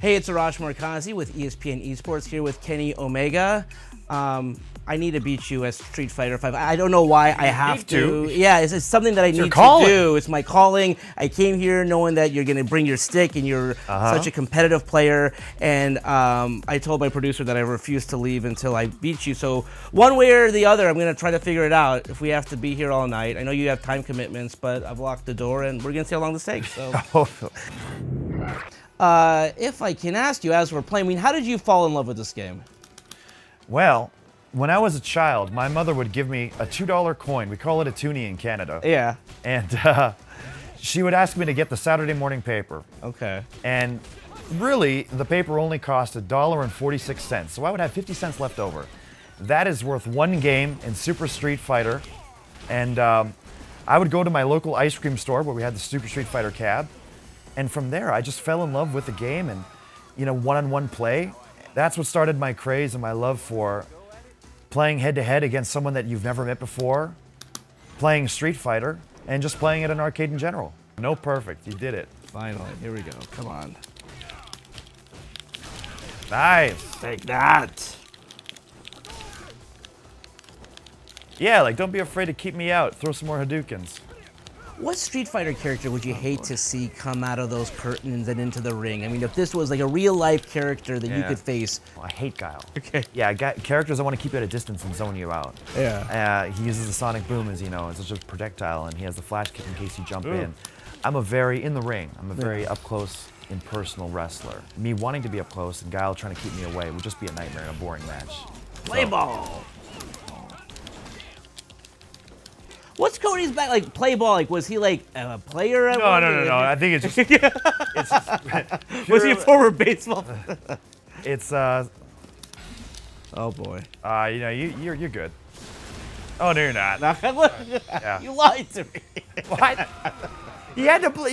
Hey, it's Arash Markasi with ESPN Esports here with Kenny Omega. I need to beat you at Street Fighter 5. I don't know why I have to. Yeah, it's something that I need to do. It's my calling. I came here knowing that you're going to bring your stick and you're such a competitive player. And I told my producer that I refuse to leave until I beat you. So one way or the other, I'm going to try to figure it out if we have to be here all night. I know you have time commitments, but I've locked the door and we're going to see how long this takes. So. If I can ask you, as we're playing, I mean, how did you fall in love with this game? Well, when I was a child, my mother would give me a $2 coin. We call it a toonie in Canada. Yeah. And she would ask me to get the Saturday morning paper. Okay. And really, the paper only cost $1.46. So I would have 50 cents left over. That is worth one game in Super Street Fighter. And I would go to my local ice cream store where we had the Super Street Fighter cab. And from there, I just fell in love with the game and, you know, one-on-one play. That's what started my craze and my love for playing head-to-head against someone that you've never met before, playing Street Fighter, and just playing at an arcade in general. No perfect, you did it. Finally, here we go, come on. Nice. Take that. Yeah, like don't be afraid to keep me out. Throw some more Hadoukens. What Street Fighter character would you hate to see come out of those curtains and into the ring? I mean, if this was like a real-life character that you could face. Well, I hate Guile. Okay. Yeah, I got characters I want to keep you at a distance and zone you out. Yeah. He uses the sonic boom, as you know, as just a projectile, and he has the flash kick in case you jump in. I'm a very up-close, impersonal wrestler. Me wanting to be up close and Guile trying to keep me away would just be a nightmare and a boring match. Play ball. What's Cody's back like? Play ball? Like, was he like a player? At No. I think it's just. Was he a former baseball? It's Oh boy. You know, you're good. Oh no, you're not. Yeah. You lied to me. What? You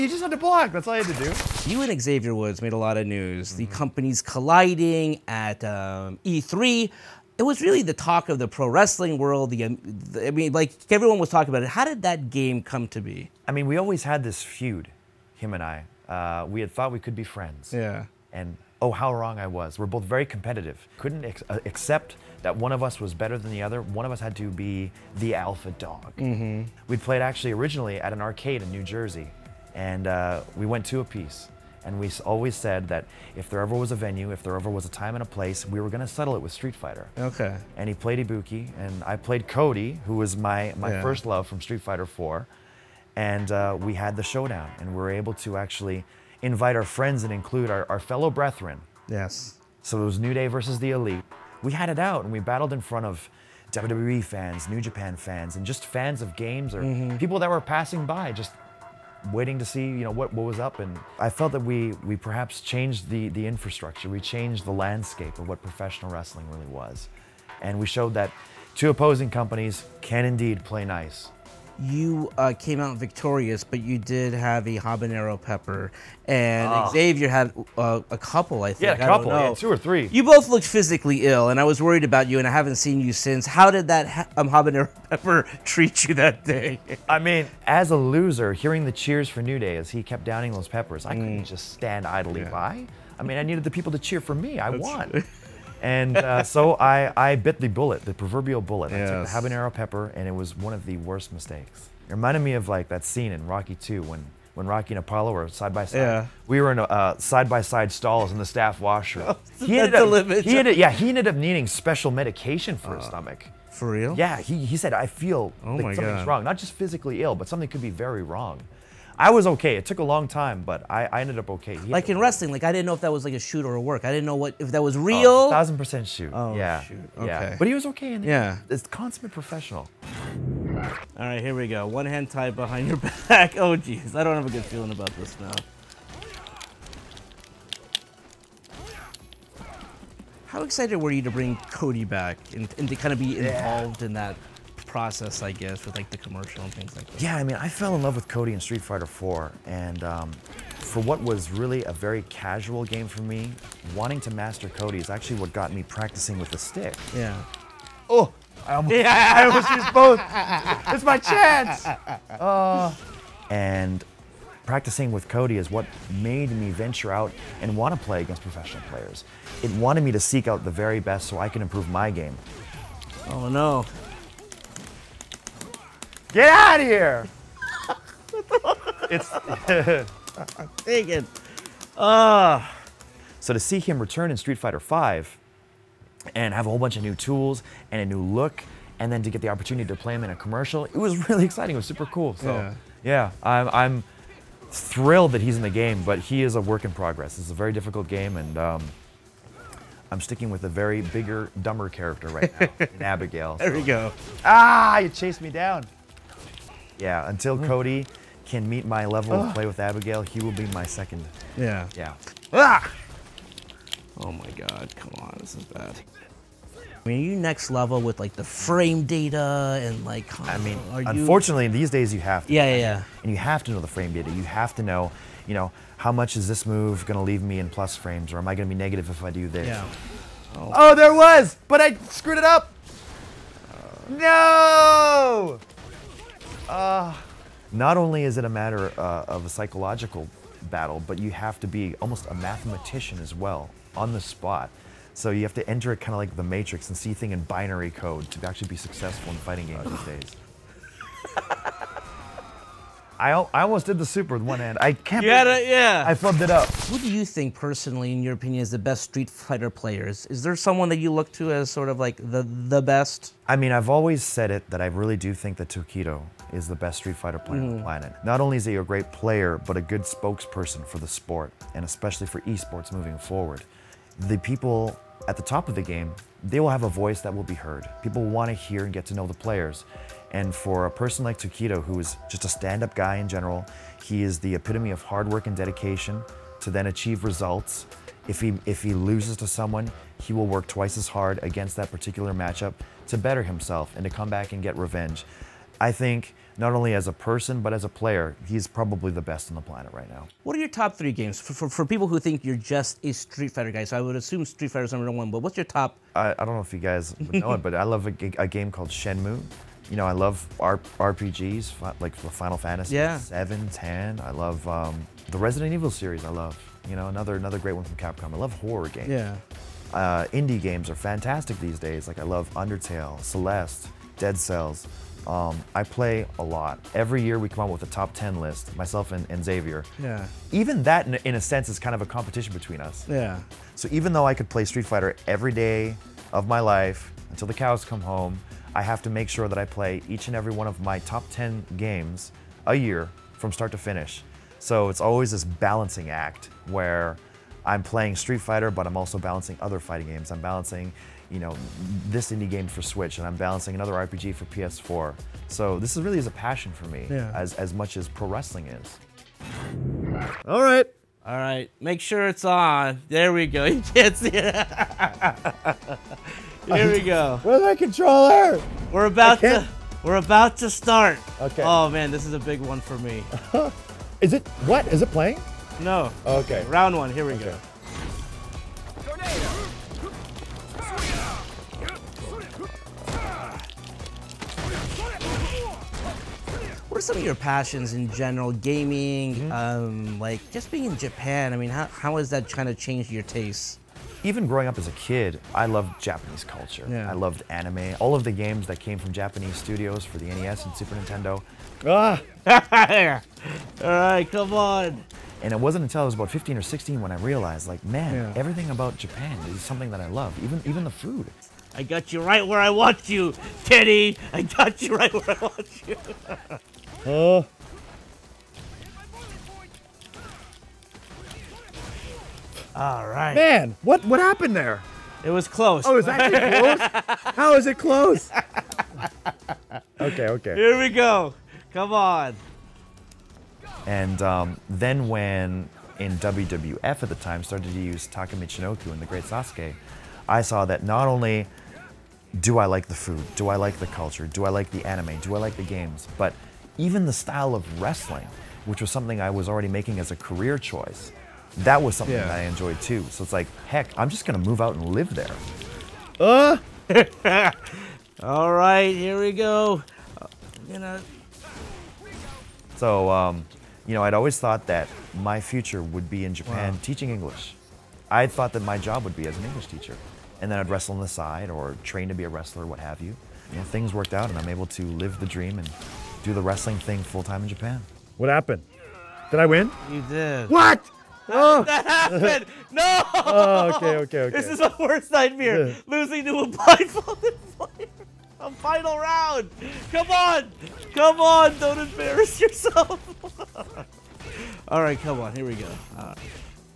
just had to block. That's all you had to do. You and Xavier Woods made a lot of news. The companies colliding at E3. It was really the talk of the pro wrestling world. I mean, like everyone was talking about it. How did that game come to be? I mean, we always had this feud, him and I. We had thought we could be friends. Yeah. And oh, how wrong I was. We're both very competitive. Couldn't accept that one of us was better than the other. One of us had to be the alpha dog. We'd played actually originally at an arcade in New Jersey, and we went two apiece. And we always said that if there ever was a venue, if there ever was a time and a place, we were going to settle it with Street Fighter. Okay. And he played Ibuki, and I played Cody, who was my first love from Street Fighter 4. And we had the showdown, and we were able to actually invite our friends and include our fellow brethren. Yes. So it was New Day versus the Elite. We had it out, and we battled in front of WWE fans, New Japan fans, and just fans of games or people that were passing by, just waiting to see, you know, what was up. And I felt that we perhaps changed the infrastructure. We changed the landscape of what professional wrestling really was. And we showed that two opposing companies can indeed play nice. You came out victorious, but you did have a habanero pepper, and Xavier had a couple, I think. Yeah, a couple, yeah, 2 or 3. You both looked physically ill, and I was worried about you, and I haven't seen you since. How did that habanero pepper treat you that day? I mean, as a loser, hearing the cheers for New Day as he kept downing those peppers, I couldn't just stand idly by. I mean, I needed the people to cheer for me. I won. And so I bit the bullet, the proverbial bullet. I took the habanero pepper, and it was one of the worst mistakes. It reminded me of like that scene in Rocky 2 when Rocky and Apollo were side by side. Yeah. We were in side by side stalls in the staff washroom. He ended up needing special medication for his stomach. For real? Yeah, he said, I feel like something's wrong. Not just physically ill, but something could be very wrong. I was okay. It took a long time, but I ended up okay. Like in wrestling, like I didn't know if that was like a shoot or a work. I didn't know if that was real. 1000% shoot. Oh, yeah. shoot. Yeah. Okay. But he was okay in the end. It's consummate professional. All right, here we go. One hand tied behind your back. Oh, geez. I don't have a good feeling about this now. How excited were you to bring Cody back and to kind of be involved in that process, I guess, with like the commercial and things like that? Yeah, I mean, I fell in love with Cody in Street Fighter 4, and for what was really a very casual game for me, wanting to master Cody is actually what got me practicing with the stick. Yeah. Oh, I almost used both. It's my chance. And practicing with Cody is what made me venture out and want to play against professional players. It wanted me to seek out the very best so I can improve my game. Oh no. Get out of here! It's Take it. So to see him return in Street Fighter V and have a whole bunch of new tools and a new look, and then to get the opportunity to play him in a commercial, it was really exciting. It was super cool. So yeah, I'm thrilled that he's in the game, but he is a work in progress. It's a very difficult game, and I'm sticking with a very bigger, dumber character right now, in Abigail. There we go. Ah, you chased me down. Yeah, until Cody can meet my level of play with Abigail, he will be my second. Yeah. Yeah. Ah! Oh my God, come on, this is bad. I mean, are you next level with like the frame data and like, I mean, are you... unfortunately, these days you have to. Yeah. And you have to know the frame data. You have to know, how much is this move going to leave me in plus frames, or am I going to be negative if I do this? Yeah. Oh, there was, but I screwed it up. No! Not only is it a matter of a psychological battle, but you have to be almost a mathematician as well, on the spot. So you have to enter it kind of like the Matrix and see things in binary code to actually be successful in fighting games these days. I almost did the super with one hand. I can't. Yeah. I flubbed it up. Who do you think, personally, in your opinion, is the best Street Fighter players? Is there someone that you look to as sort of like the best? I mean, I've always said it that I really do think that Tokido is the best Street Fighter player on the planet. Not only is he a great player, but a good spokesperson for the sport, and especially for esports moving forward. The people at the top of the game, they will have a voice that will be heard. People want to hear and get to know the players. And for a person like Tokido, who is just a stand-up guy in general, he is the epitome of hard work and dedication to then achieve results. If he loses to someone, he will work twice as hard against that particular matchup to better himself and to come back and get revenge. I think not only as a person, but as a player, he's probably the best on the planet right now. What are your top 3 games? For people who think you're just a Street Fighter guy, so I would assume Street Fighter's #1, but what's your top? I don't know if you guys would know it, but I love a game called Shenmue. I love RPGs, like Final Fantasy 7, 10. I love the Resident Evil series, I love. Another great one from Capcom. I love horror games. Yeah. Indie games are fantastic these days. Like I love Undertale, Celeste, Dead Cells. I play a lot. Every year we come out with a top 10 list, myself and Xavier. Yeah. Even that, in a sense, is kind of a competition between us. Yeah. So even though I could play Street Fighter every day of my life until the cows come home, I have to make sure that I play each and every one of my top 10 games a year from start to finish. So it's always this balancing act where I'm playing Street Fighter, but I'm also balancing other fighting games. I'm balancing, this indie game for Switch, and I'm balancing another RPG for PS4. So this really is a passion for me, as much as pro wrestling is. All right, make sure it's on. There we go. You can't see it. Here we go. Where's my controller? We're about to start. Okay. Oh man, this is a big one for me. Is it playing? No. Okay. Round 1. Here we go. What are some of your passions in general? Gaming, like just being in Japan. I mean, how has that kind of changed your tastes? Even growing up as a kid, I loved Japanese culture. Yeah. I loved anime. All of the games that came from Japanese studios for the NES and Super Nintendo. All right, come on. And it wasn't until I was about 15 or 16 when I realized, like, man, everything about Japan is something that I love, even the food. I got you right where I want you, Teddy. I got you right where I want you. All right. Man, what happened there? It was close. Oh, it was actually close? How is it close? Okay. Here we go. Come on. And then when in WWF at the time started to use Taka Michinoku and the Great Sasuke, I saw that not only do I like the food, do I like the culture, do I like the anime, do I like the games, but even the style of wrestling, which was something I was already making as a career choice, that was something that I enjoyed too. So it's like, heck, I'm just gonna move out and live there. All right, here we go. So You know, I'd always thought that my future would be in Japan teaching English. I thought that my job would be as an English teacher. And then I'd wrestle on the side or train to be a wrestler, what have you. You know, things worked out and I'm able to live the dream and do the wrestling thing full-time in Japan. What happened? Did I win? You did. What? How did that happen? No! Oh, okay. This is my worst nightmare. Losing to a blindfolded player. A final round. Come on. Don't embarrass yourself. All right, come on. Here we go.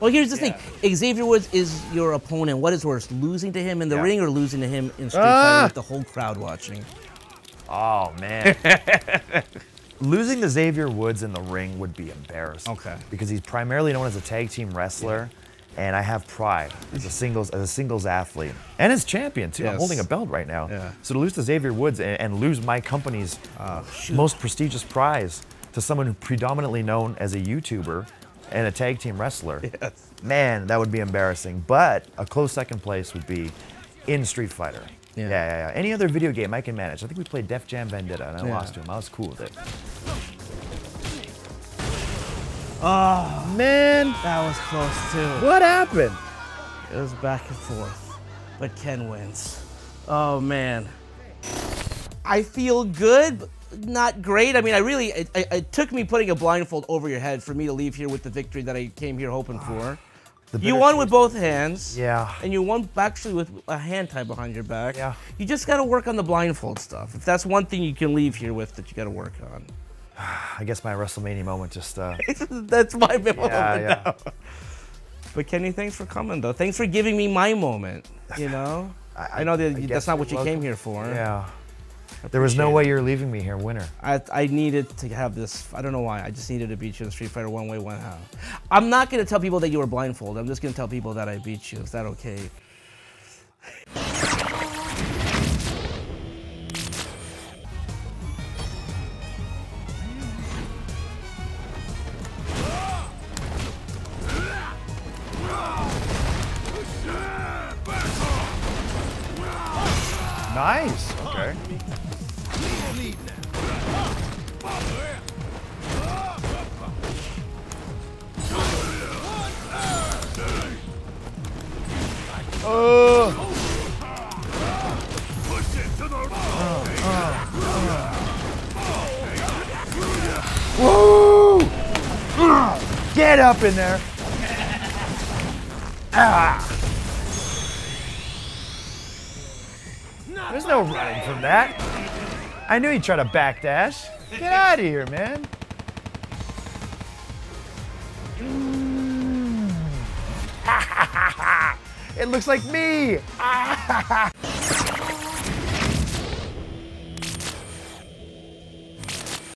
Well, here's the thing. Xavier Woods is your opponent. What is worse, losing to him in the ring or losing to him in Street Fighter with the whole crowd watching? Oh, man. Losing to Xavier Woods in the ring would be embarrassing. Okay. Because he's primarily known as a tag team wrestler, and I have pride as a singles athlete. And as champion, too. I'm holding a belt right now. Yeah. So to lose to Xavier Woods and lose my company's most prestigious prize to someone who's predominantly known as a YouTuber and a tag team wrestler, man, that would be embarrassing. But a close second place would be in Street Fighter. Yeah. Any other video game I can manage. I think we played Def Jam Vendetta and I lost to him. I was cool with it. Oh, man. That was close too. What happened? It was back and forth, but Ken wins. Oh, man. I feel good, but not great. I mean, it took me putting a blindfold over your head for me to leave here with the victory that I came here hoping for. You won with both hands. Yeah. And you won actually with a hand tied behind your back. Yeah. You just got to work on the blindfold stuff. If that's one thing you can leave here with that you got to work on. I guess my WrestleMania moment just... That's my moment now. But Kenny, thanks for coming, though. Thanks for giving me my moment, you know? I know that that's not what you came here for. Yeah. There was no way you're leaving me here winner. I needed to have this. I don't know why. I just needed to beat you in Street Fighter one way, one how. I'm not going to tell people that you were blindfolded. I'm just going to tell people that I beat you. Is that okay? Nice. Okay. Woo! Get up in there. There's no running from that. I knew he'd try to backdash. Get out of here, man. It looks like me.